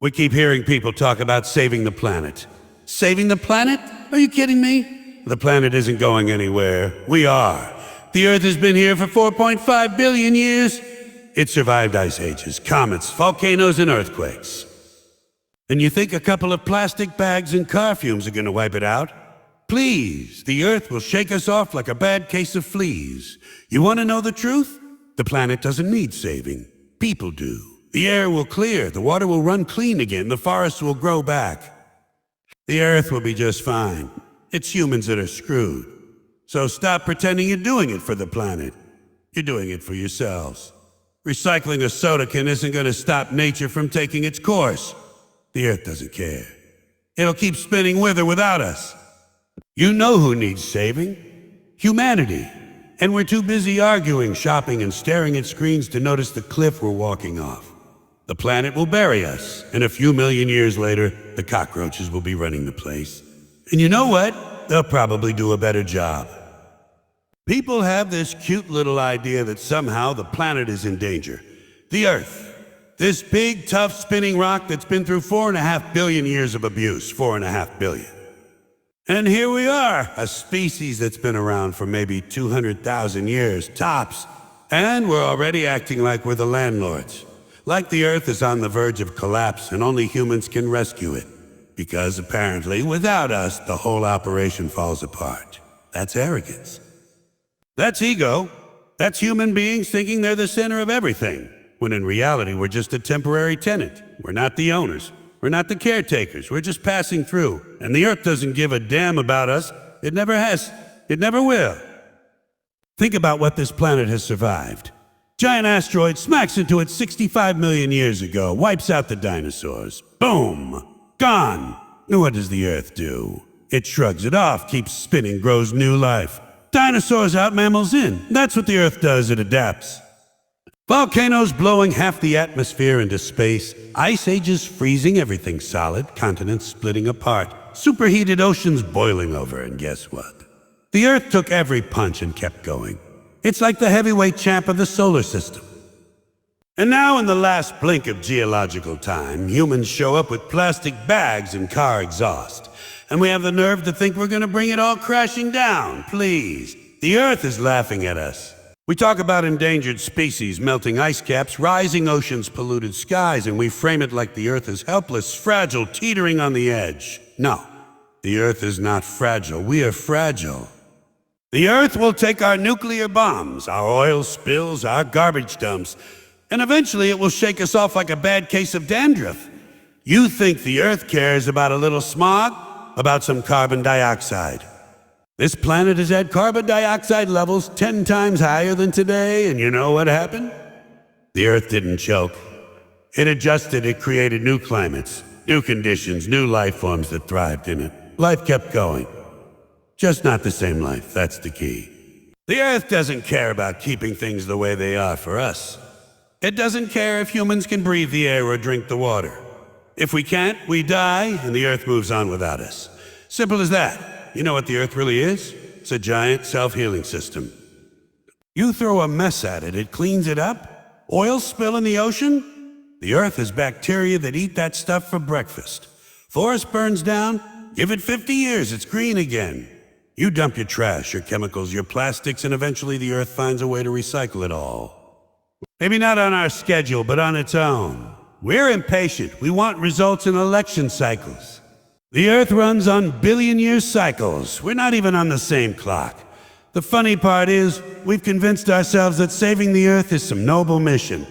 We keep hearing people talk about saving the planet. Saving the planet? Are you kidding me? The planet isn't going anywhere. We are. The Earth has been here for 4.5 billion years. It survived ice ages, comets, volcanoes, and earthquakes. And you think a couple of plastic bags and car fumes are going to wipe it out? Please, the Earth will shake us off like a bad case of fleas. You want to know the truth? The planet doesn't need saving. People do. The air will clear, the water will run clean again, the forests will grow back. The Earth will be just fine. It's humans that are screwed. So stop pretending you're doing it for the planet. You're doing it for yourselves. Recycling a soda can isn't going to stop nature from taking its course. The Earth doesn't care. It'll keep spinning with or without us. You know who needs saving? Humanity. And we're too busy arguing, shopping, and staring at screens to notice the cliff we're walking off. The planet will bury us, and a few million years later, the cockroaches will be running the place. And you know what? They'll probably do a better job. People have this cute little idea that somehow the planet is in danger. The Earth. This big, tough, spinning rock that's been through 4.5 billion years of abuse. 4.5 billion. And here we are, a species that's been around for maybe 200,000 years, tops. And we're already acting like we're the landlords. Like the Earth is on the verge of collapse and only humans can rescue it. Because apparently, without us, the whole operation falls apart. That's arrogance. That's ego. That's human beings thinking they're the center of everything. When in reality, we're just a temporary tenant. We're not the owners. We're not the caretakers. We're just passing through. And the Earth doesn't give a damn about us. It never has. It never will. Think about what this planet has survived. Giant asteroid smacks into it 65 million years ago, wipes out the dinosaurs. Boom! Gone! And what does the Earth do? It shrugs it off, keeps spinning, grows new life. Dinosaurs out, mammals in. That's what the Earth does, it adapts. Volcanoes blowing half the atmosphere into space, ice ages freezing everything solid, continents splitting apart, superheated oceans boiling over, and guess what? The Earth took every punch and kept going. It's like the heavyweight champ of the solar system. And now in the last blink of geological time, humans show up with plastic bags and car exhaust. And we have the nerve to think we're going to bring it all crashing down. Please. The Earth is laughing at us. We talk about endangered species, melting ice caps, rising oceans, polluted skies, and we frame it like the Earth is helpless, fragile, teetering on the edge. No, the Earth is not fragile. We are fragile. The Earth will take our nuclear bombs, our oil spills, our garbage dumps, and eventually it will shake us off like a bad case of dandruff. You think the Earth cares about a little smog? About some carbon dioxide? This planet has had carbon dioxide levels 10 times higher than today, and you know what happened? The Earth didn't choke. It adjusted, it created new climates, new conditions, new life forms that thrived in it. Life kept going. Just not the same life, that's the key. The Earth doesn't care about keeping things the way they are for us. It doesn't care if humans can breathe the air or drink the water. If we can't, we die, and the Earth moves on without us. Simple as that. You know what the Earth really is? It's a giant self-healing system. You throw a mess at it, it cleans it up. Oil spill in the ocean? The Earth has bacteria that eat that stuff for breakfast. Forest burns down? Give it 50 years, it's green again. You dump your trash, your chemicals, your plastics, and eventually the Earth finds a way to recycle it all. Maybe not on our schedule, but on its own. We're impatient. We want results in election cycles. The Earth runs on billion-year cycles. We're not even on the same clock. The funny part is, we've convinced ourselves that saving the Earth is some noble mission.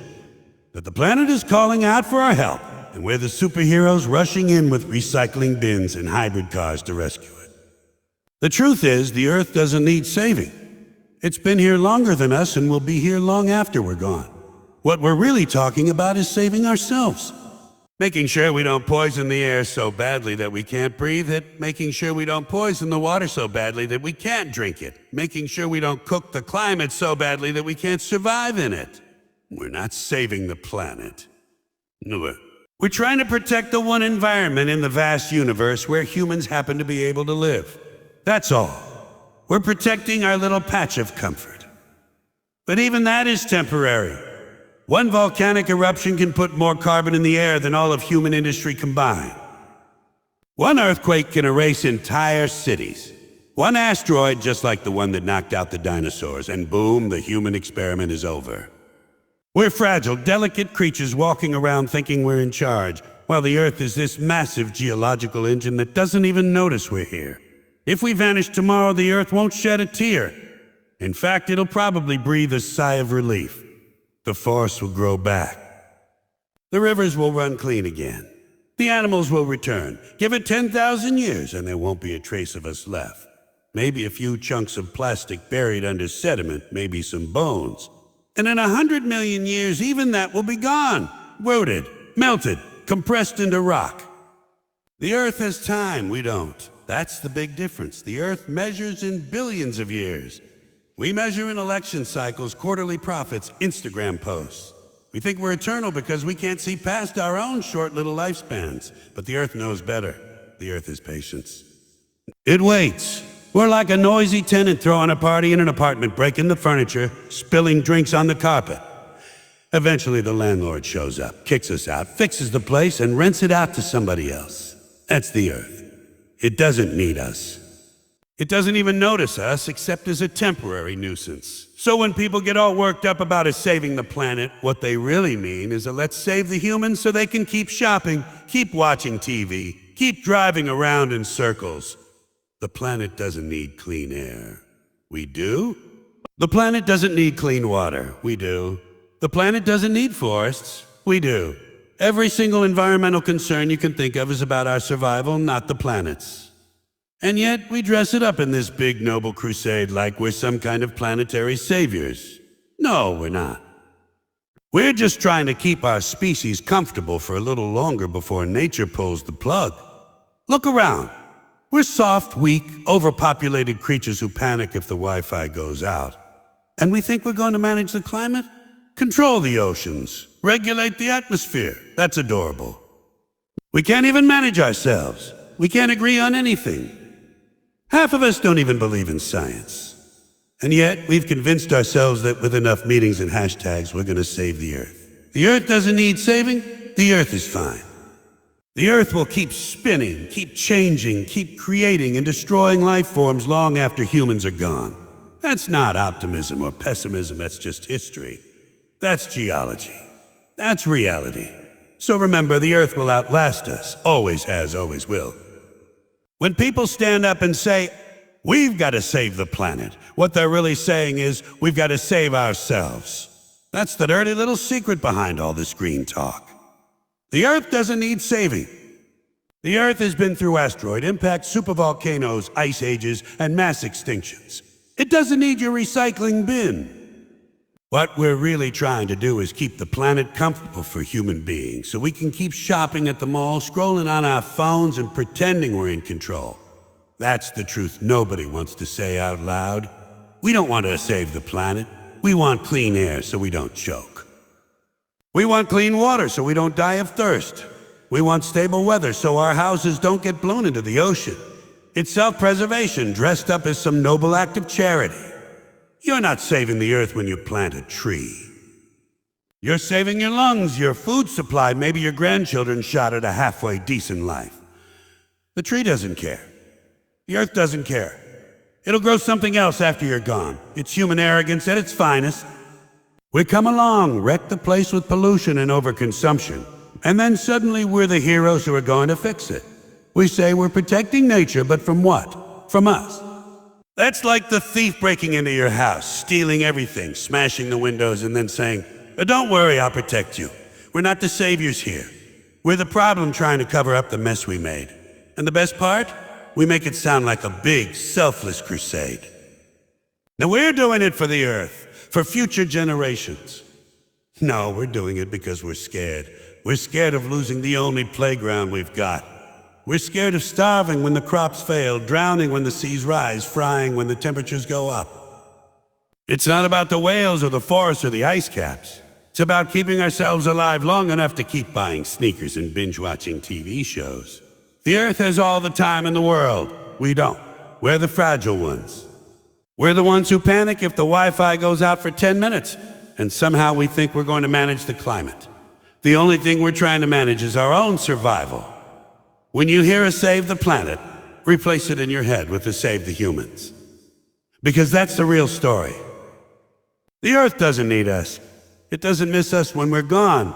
That the planet is calling out for our help, and we're the superheroes rushing in with recycling bins and hybrid cars to rescue it. The truth is, the Earth doesn't need saving. It's been here longer than us and will be here long after we're gone. What we're really talking about is saving ourselves. Making sure we don't poison the air so badly that we can't breathe it. Making sure we don't poison the water so badly that we can't drink it. Making sure we don't cook the climate so badly that we can't survive in it. We're not saving the planet. No, we're trying to protect the one environment in the vast universe where humans happen to be able to live. That's all. We're protecting our little patch of comfort. But even that is temporary. One volcanic eruption can put more carbon in the air than all of human industry combined. One earthquake can erase entire cities. One asteroid, just like the one that knocked out the dinosaurs, and boom, the human experiment is over. We're fragile, delicate creatures walking around thinking we're in charge, while the Earth is this massive geological engine that doesn't even notice we're here. If we vanish tomorrow, the Earth won't shed a tear. In fact, it'll probably breathe a sigh of relief. The forests will grow back. The rivers will run clean again. The animals will return. Give it 10,000 years and there won't be a trace of us left. Maybe a few chunks of plastic buried under sediment, maybe some bones. And in 100 million years, even that will be gone. Rooted, melted, compressed into rock. The Earth has time, we don't. That's the big difference. The Earth measures in billions of years. We measure in election cycles, quarterly profits, Instagram posts. We think we're eternal because we can't see past our own short little lifespans. But the Earth knows better. The Earth is patience. It waits. We're like a noisy tenant throwing a party in an apartment, breaking the furniture, spilling drinks on the carpet. Eventually the landlord shows up, kicks us out, fixes the place, and rents it out to somebody else. That's the Earth. It doesn't need us. It doesn't even notice us except as a temporary nuisance. So when people get all worked up about us saving the planet, what they really mean is let's save the humans so they can keep shopping, keep watching TV, keep driving around in circles. The planet doesn't need clean air. We do? The planet doesn't need clean water. We do. The planet doesn't need forests. We do. Every single environmental concern you can think of is about our survival, not the planet's. And yet, we dress it up in this big noble crusade like we're some kind of planetary saviors. No, we're not. We're just trying to keep our species comfortable for a little longer before nature pulls the plug. Look around. We're soft, weak, overpopulated creatures who panic if the Wi-Fi goes out. And we think we're going to manage the climate? Control the oceans, regulate the atmosphere. That's adorable. We can't even manage ourselves. We can't agree on anything. Half of us don't even believe in science. And yet, we've convinced ourselves that with enough meetings and hashtags, we're going to save the Earth. The Earth doesn't need saving. The Earth is fine. The Earth will keep spinning, keep changing, keep creating and destroying life forms long after humans are gone. That's not optimism or pessimism, that's just history. That's geology. That's reality. So remember, the Earth will outlast us. Always has, always will. When people stand up and say, we've got to save the planet, what they're really saying is, we've got to save ourselves. That's the dirty little secret behind all this green talk. The Earth doesn't need saving. The Earth has been through asteroid impacts, supervolcanoes, ice ages, and mass extinctions. It doesn't need your recycling bin. What we're really trying to do is keep the planet comfortable for human beings so we can keep shopping at the mall, scrolling on our phones, and pretending we're in control. That's the truth nobody wants to say out loud. We don't want to save the planet. We want clean air so we don't choke. We want clean water so we don't die of thirst. We want stable weather so our houses don't get blown into the ocean. It's self-preservation dressed up as some noble act of charity. You're not saving the Earth when you plant a tree. You're saving your lungs, your food supply, maybe your grandchildren shot at a halfway decent life. The tree doesn't care. The Earth doesn't care. It'll grow something else after you're gone. It's human arrogance at its finest. We come along, wreck the place with pollution and overconsumption, and then suddenly we're the heroes who are going to fix it. We say we're protecting nature, but from what? From us. That's like the thief breaking into your house, stealing everything, smashing the windows, and then saying, don't worry, I'll protect you. We're not the saviors here. We're the problem trying to cover up the mess we made. And the best part? We make it sound like a big, selfless crusade. Now we're doing it for the Earth, for future generations. No, we're doing it because we're scared. We're scared of losing the only playground we've got. We're scared of starving when the crops fail, drowning when the seas rise, frying when the temperatures go up. It's not about the whales or the forests or the ice caps. It's about keeping ourselves alive long enough to keep buying sneakers and binge-watching TV shows. The Earth has all the time in the world. We don't. We're the fragile ones. We're the ones who panic if the Wi-Fi goes out for 10 minutes. and somehow we think we're going to manage the climate. The only thing we're trying to manage is our own survival. When you hear us save the planet, replace it in your head with the save the humans. Because that's the real story. The Earth doesn't need us. It doesn't miss us when we're gone.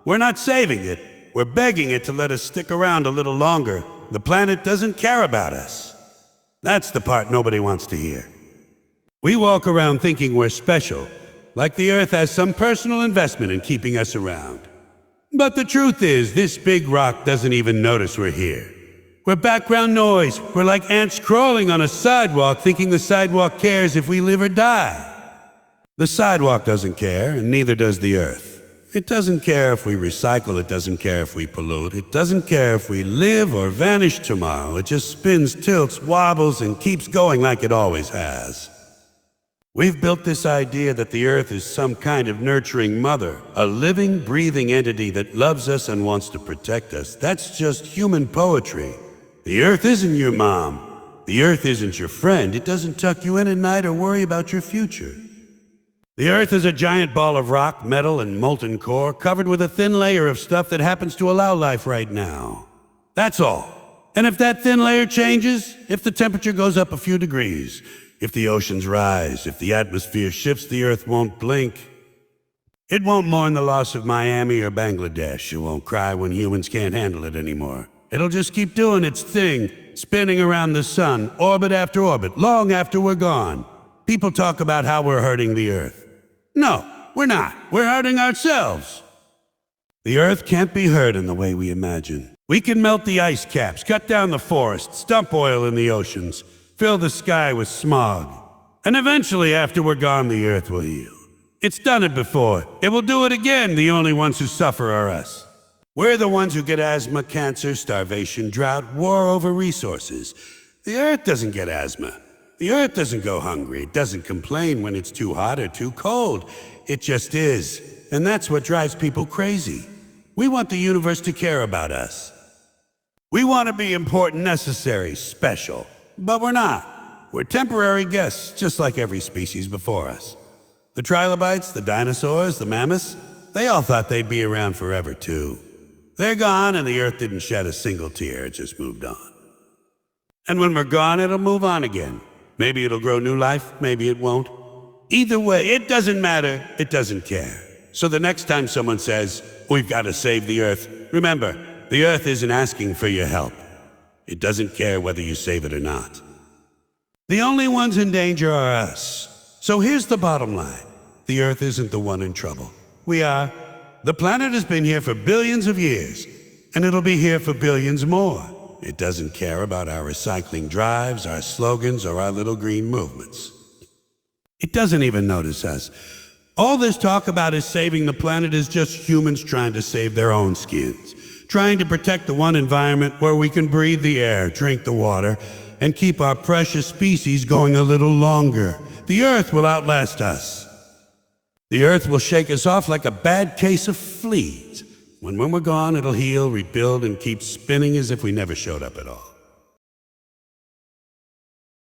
We're not saving it. We're begging it to let us stick around a little longer. The planet doesn't care about us. That's the part nobody wants to hear. We walk around thinking we're special, like the Earth has some personal investment in keeping us around. But the truth is, this big rock doesn't even notice we're here. We're background noise. We're like ants crawling on a sidewalk, thinking the sidewalk cares if we live or die. The sidewalk doesn't care, and neither does the Earth. It doesn't care if we recycle, it doesn't care if we pollute, it doesn't care if we live or vanish tomorrow. It just spins, tilts, wobbles, and keeps going like it always has. We've built this idea that the Earth is some kind of nurturing mother, a living, breathing entity that loves us and wants to protect us. That's just human poetry. The Earth isn't your mom. The Earth isn't your friend. It doesn't tuck you in at night or worry about your future. The Earth is a giant ball of rock, metal, and molten core covered with a thin layer of stuff that happens to allow life right now. That's all. And if that thin layer changes, if the temperature goes up a few degrees, if the oceans rise, if the atmosphere shifts, the Earth won't blink. It won't mourn the loss of Miami or Bangladesh. It won't cry when humans can't handle it anymore. It'll just keep doing its thing, spinning around the sun, orbit after orbit, long after we're gone. People talk about how we're hurting the Earth. No, we're not. We're hurting ourselves. The Earth can't be hurt in the way we imagine. We can melt the ice caps, cut down the forests, dump oil in the oceans, fill the sky with smog. And eventually, after we're gone, the Earth will heal. It's done it before. It will do it again. The only ones who suffer are us. We're the ones who get asthma, cancer, starvation, drought, war over resources. The Earth doesn't get asthma. The Earth doesn't go hungry. It doesn't complain when it's too hot or too cold. It just is. And that's what drives people crazy. We want the universe to care about us. We want to be important, necessary, special. But we're not. We're temporary guests, just like every species before us. The trilobites, the dinosaurs, the mammoths, they all thought they'd be around forever too. They're gone, and the Earth didn't shed a single tear. It just moved on. And when we're gone, it'll move on again. Maybe it'll grow new life, maybe it won't. Either way, it doesn't matter, it doesn't care. So the next time someone says, we've got to save the Earth, remember, the Earth isn't asking for your help. It doesn't care whether you save it or not. The only ones in danger are us. So here's the bottom line. The Earth isn't the one in trouble. We are. The planet has been here for billions of years, and it'll be here for billions more. It doesn't care about our recycling drives, our slogans, or our little green movements. It doesn't even notice us. All this talk about is saving the planet is just humans trying to save their own skins, trying to protect the one environment where we can breathe the air, drink the water, and keep our precious species going a little longer. The Earth will outlast us. The Earth will shake us off like a bad case of fleas. When we're gone, it'll heal, rebuild, and keep spinning as if we never showed up at all.